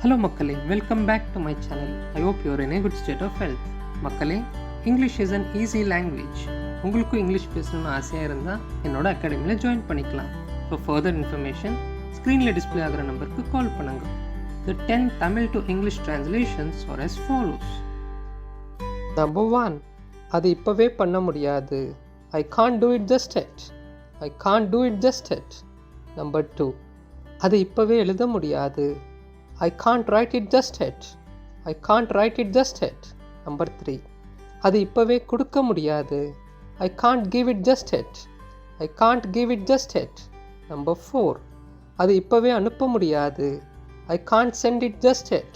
Hello மக்களே, welcome back to my channel. I hope you're in a good state of health. மக்களே, English is an easy language. உங்களுக்கும் English பேசணும்னு ஆசையாக இருந்தால் என்னோட அகாடமியில் ஜாயின் பண்ணிக்கலாம். ஃபார் ஃபர்தர் இன்ஃபர்மேஷன் ஸ்க்ரீனில் டிஸ்பிளே ஆகிற நம்பருக்கு கால் பண்ணுங்கள். The 10 Tamil to English translations are as follows. Number 1. அது இப்போவே பண்ண முடியாது. I can't do it just yet. I can't do it just yet. Number 2. அது இப்போவே எழுத முடியாது. I can't write it just yet. I can't write it just yet. Number 3. அது இப்போவே கொடுக்க முடியாது. I can't give it just yet. I can't give it just yet. Number 4. அது இப்போவே அனுப்ப முடியாது. I can't send it just yet.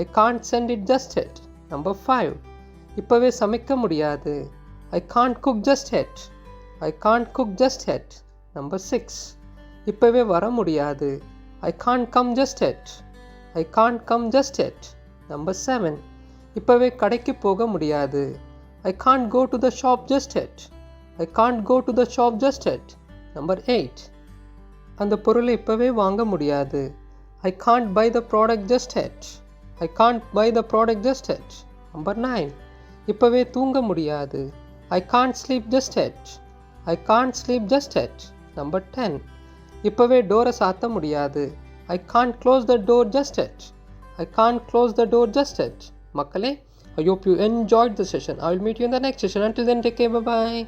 I can't send it just yet. Number 5. இப்போவே சமைக்க முடியாது. I can't cook just yet. I can't cook just yet. Number 6. இப்போவே வர முடியாது. I can't come just yet. I can't come just yet. Number 7. இப்போவே கடைக்கு போக முடியாது. I can't go to the shop just yet. I can't go to the shop just yet. Number 8. அந்த பொருளை இப்போவே வாங்க முடியாது. I can't buy the product just yet. I can't buy the product just yet. Number 9. இப்போவே தூங்க முடியாது. I can't sleep just yet. I can't sleep just yet. Number 10. இப்போவே டோரை சாத்த முடியாது. I can't close the door just yet. I can't close the door just yet. மக்களே, I hope you enjoyed the session. I will meet you in the next session. Until then, take care. Bye-bye.